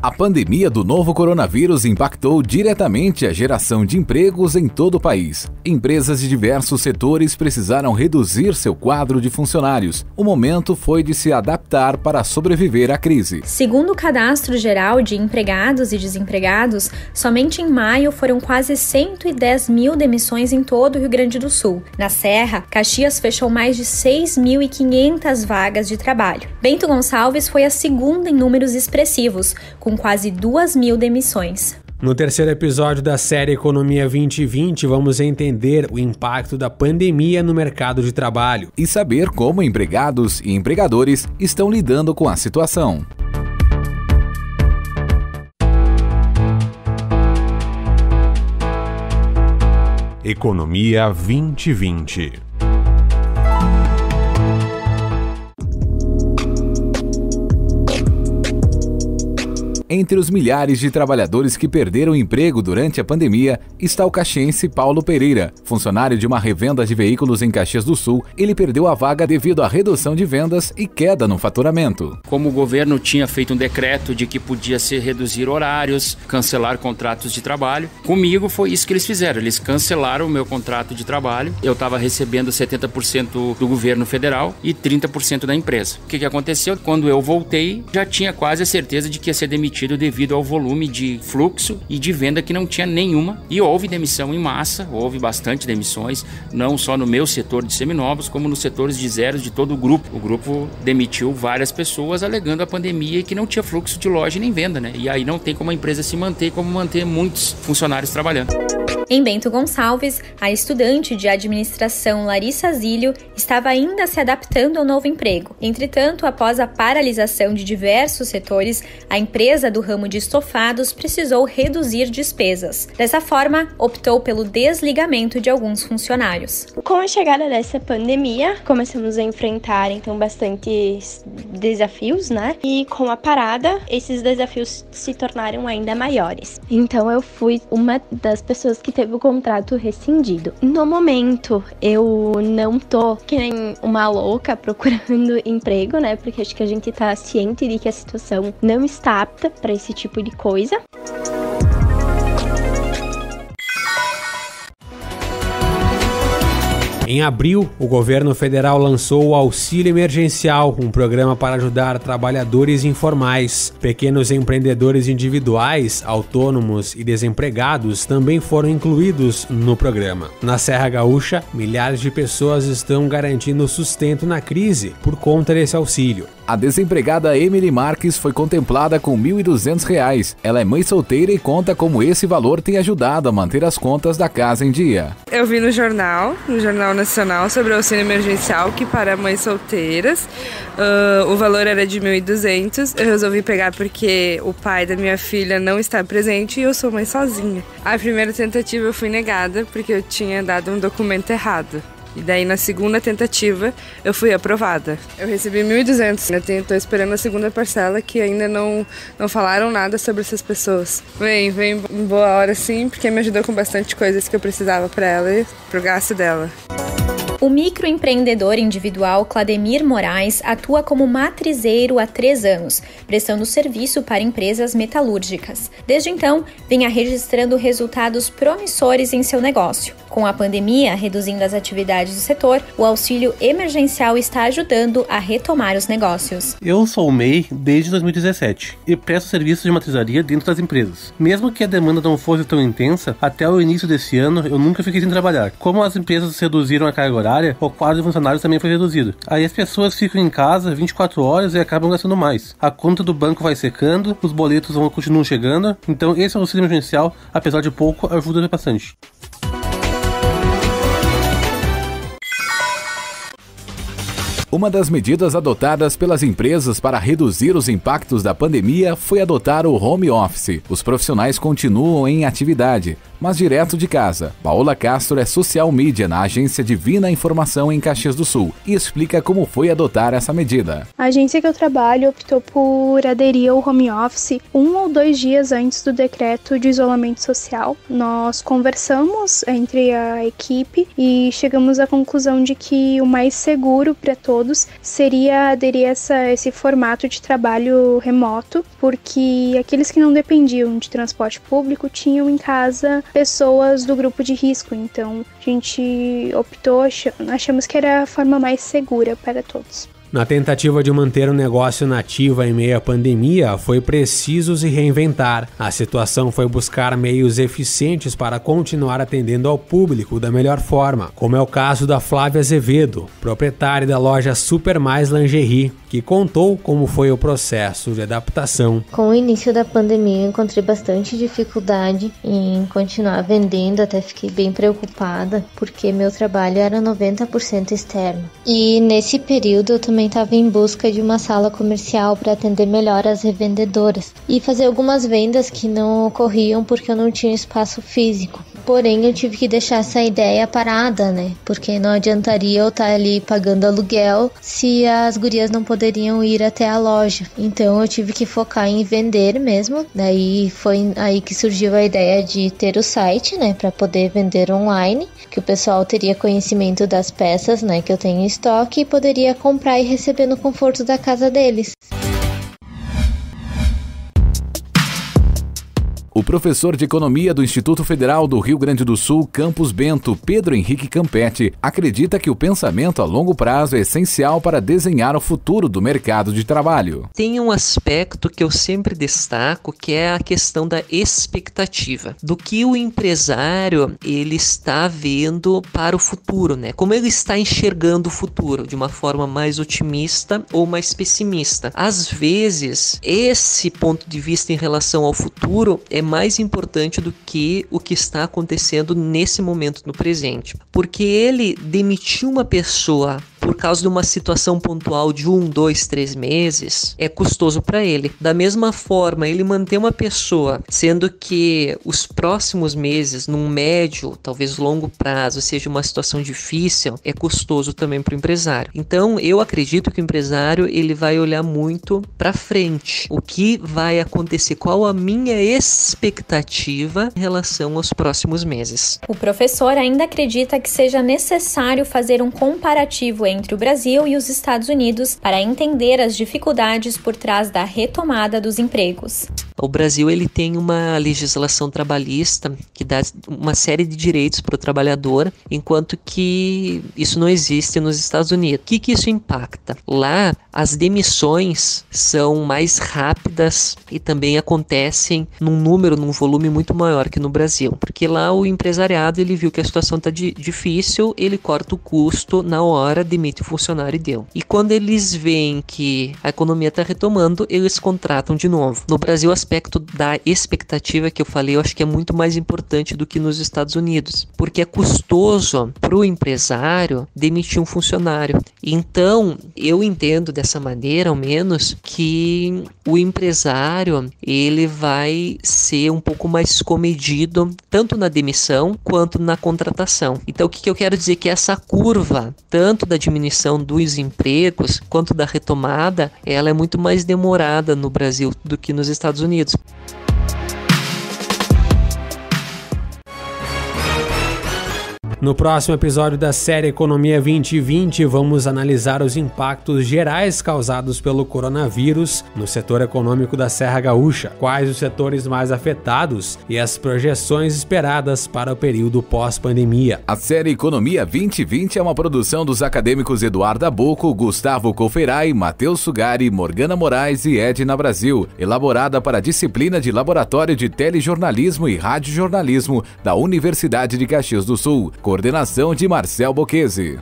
A pandemia do novo coronavírus impactou diretamente a geração de empregos em todo o país. Empresas de diversos setores precisaram reduzir seu quadro de funcionários. O momento foi de se adaptar para sobreviver à crise. Segundo o Cadastro Geral de Empregados e Desempregados, somente em maio foram quase 110 mil demissões em todo o Rio Grande do Sul. Na Serra, Caxias fechou mais de 6.500 vagas de trabalho. Bento Gonçalves foi a segunda em números expressivos, com quase 2.000 demissões. No terceiro episódio da série Economia 2020, vamos entender o impacto da pandemia no mercado de trabalho e saber como empregados e empregadores estão lidando com a situação. Economia 2020. Entre os milhares de trabalhadores que perderam emprego durante a pandemia está o caxiense Paulo Pereira. Funcionário de uma revenda de veículos em Caxias do Sul, ele perdeu a vaga devido à redução de vendas e queda no faturamento. Como o governo tinha feito um decreto de que podia se reduzir horários, cancelar contratos de trabalho, comigo foi isso que eles fizeram. Eles cancelaram o meu contrato de trabalho. Eu estava recebendo 70% do governo federal e 30% da empresa. O que aconteceu? Quando eu voltei, já tinha quase a certeza de que ia ser demitido devido ao volume de fluxo e de venda que não tinha nenhuma, e houve demissão em massa, houve bastante demissões, não só no meu setor de seminovos, como nos setores de zeros de todo o grupo. O grupo demitiu várias pessoas alegando a pandemia e que não tinha fluxo de loja nem venda, né? E aí não tem como a empresa se manter, como manter muitos funcionários trabalhando. Em Bento Gonçalves, a estudante de administração Larissa Zílio estava ainda se adaptando ao novo emprego. Entretanto, após a paralisação de diversos setores, a empresa do ramo de estofados precisou reduzir despesas. Dessa forma, optou pelo desligamento de alguns funcionários. Com a chegada dessa pandemia, começamos a enfrentar então bastantes desafios, né? E com a parada, esses desafios se tornaram ainda maiores. Então eu fui uma das pessoas que teve o contrato rescindido. No momento, eu não tô que nem uma louca procurando emprego, né? Porque acho que a gente tá ciente de que a situação não está apta para esse tipo de coisa. Em abril, o governo federal lançou o Auxílio Emergencial, um programa para ajudar trabalhadores informais. Pequenos empreendedores individuais, autônomos e desempregados também foram incluídos no programa. Na Serra Gaúcha, milhares de pessoas estão garantindo sustento na crise por conta desse auxílio. A desempregada Emily Marques foi contemplada com R$ 1.200. Ela é mãe solteira e conta como esse valor tem ajudado a manter as contas da casa em dia. Eu vi no Jornal Nacional, sobre o auxílio emergencial que para mães solteiras. O valor era de R$ 1.200. Eu resolvi pegar porque o pai da minha filha não está presente e eu sou mãe sozinha. A primeira tentativa eu fui negada porque eu tinha dado um documento errado. E daí na segunda tentativa eu fui aprovada. Eu recebi 1.200. Eu tô esperando a segunda parcela que ainda não falaram nada sobre essas pessoas. Vem em boa hora sim, porque me ajudou com bastante coisas que eu precisava para ela e pro gasto dela. O microempreendedor individual Clademir Moraes atua como matrizeiro há 3 anos, prestando serviço para empresas metalúrgicas. Desde então, vinha registrando resultados promissores em seu negócio. Com a pandemia reduzindo as atividades do setor, o auxílio emergencial está ajudando a retomar os negócios. Eu sou o MEI desde 2017 e presto serviços de matrizaria dentro das empresas. Mesmo que a demanda não fosse tão intensa, até o início desse ano eu nunca fiquei sem trabalhar. Como as empresas reduziram a carga horária, o quadro de funcionários também foi reduzido. Aí as pessoas ficam em casa 24 horas e acabam gastando mais. A conta do banco vai secando, os boletos continuam chegando, então esse auxílio emergencial, apesar de pouco, ajuda bastante. Uma das medidas adotadas pelas empresas para reduzir os impactos da pandemia foi adotar o home office. Os profissionais continuam em atividade, mas direto de casa. Paola Castro é social media na agência Divina Informação em Caxias do Sul e explica como foi adotar essa medida. A agência que eu trabalho optou por aderir ao home office 1 ou 2 dias antes do decreto de isolamento social. Nós conversamos entre a equipe e chegamos à conclusão de que o mais seguro para todos todos seria aderir a esse formato de trabalho remoto, porque aqueles que não dependiam de transporte público tinham em casa pessoas do grupo de risco, então a gente optou, achamos que era a forma mais segura para todos. Na tentativa de manter o negócio na ativa em meio à pandemia, foi preciso se reinventar. A situação foi buscar meios eficientes para continuar atendendo ao público da melhor forma, como é o caso da Flávia Azevedo, proprietária da loja Super Mais Lingerie, que contou como foi o processo de adaptação. Com o início da pandemia, eu encontrei bastante dificuldade em continuar vendendo, até fiquei bem preocupada, porque meu trabalho era 90% externo. E nesse período eu também estava em busca de uma sala comercial para atender melhor as revendedoras e fazer algumas vendas que não ocorriam porque eu não tinha espaço físico. Porém, eu tive que deixar essa ideia parada, né? Porque não adiantaria eu estar ali pagando aluguel se as gurias não poderiam ir até a loja. Então, eu tive que focar em vender mesmo. Daí foi aí que surgiu a ideia de ter o site, né? Para poder vender online, que o pessoal teria conhecimento das peças, né? Que eu tenho em estoque e poderia comprar e receber no conforto da casa deles. O professor de Economia do Instituto Federal do Rio Grande do Sul, Campus Bento, Pedro Henrique Campetti, acredita que o pensamento a longo prazo é essencial para desenhar o futuro do mercado de trabalho. Tem um aspecto que eu sempre destaco, que é a questão da expectativa, do que o empresário ele está vendo para o futuro, né? Como ele está enxergando o futuro, de uma forma mais otimista ou mais pessimista. Às vezes, esse ponto de vista em relação ao futuro é mais importante do que o que está acontecendo nesse momento no presente. Porque ele demitiu uma pessoa por causa de uma situação pontual de 1, 2, 3 meses, é custoso para ele. Da mesma forma, ele manter uma pessoa, sendo que os próximos meses, num médio, talvez longo prazo, seja uma situação difícil, é custoso também para o empresário. Então, eu acredito que o empresário ele vai olhar muito para frente. O que vai acontecer? Qual a minha expectativa em relação aos próximos meses? O professor ainda acredita que seja necessário fazer um comparativo entre o Brasil e os Estados Unidos para entender as dificuldades por trás da retomada dos empregos. O Brasil ele tem uma legislação trabalhista que dá uma série de direitos para o trabalhador, enquanto que isso não existe nos Estados Unidos. O que isso impacta? Lá, as demissões são mais rápidas e também acontecem num volume muito maior que no Brasil, porque lá o empresariado ele viu que a situação está difícil, ele corta o custo na hora, demite o funcionário e deu. E quando eles veem que a economia está retomando, eles contratam de novo. No Brasil, o aspecto da expectativa que eu falei, eu acho que é muito mais importante do que nos Estados Unidos, porque é custoso para o empresário demitir um funcionário. Então, eu entendo dessa maneira, ao menos, que o empresário ele vai ser um pouco mais comedido, tanto na demissão quanto na contratação. Então, o que eu quero dizer? Que essa curva, tanto da diminuição dos empregos quanto da retomada, ela é muito mais demorada no Brasil do que nos Estados Unidos. No próximo episódio da série Economia 2020, vamos analisar os impactos gerais causados pelo coronavírus no setor econômico da Serra Gaúcha, quais os setores mais afetados e as projeções esperadas para o período pós-pandemia. A série Economia 2020 é uma produção dos acadêmicos Eduardo Abuco, Gustavo Colferai, Matheus Sugari, Morgana Moraes e Edna Brasil, elaborada para a disciplina de Laboratório de Telejornalismo e Radiojornalismo da Universidade de Caxias do Sul. Coordenação de Marcel Bocchese.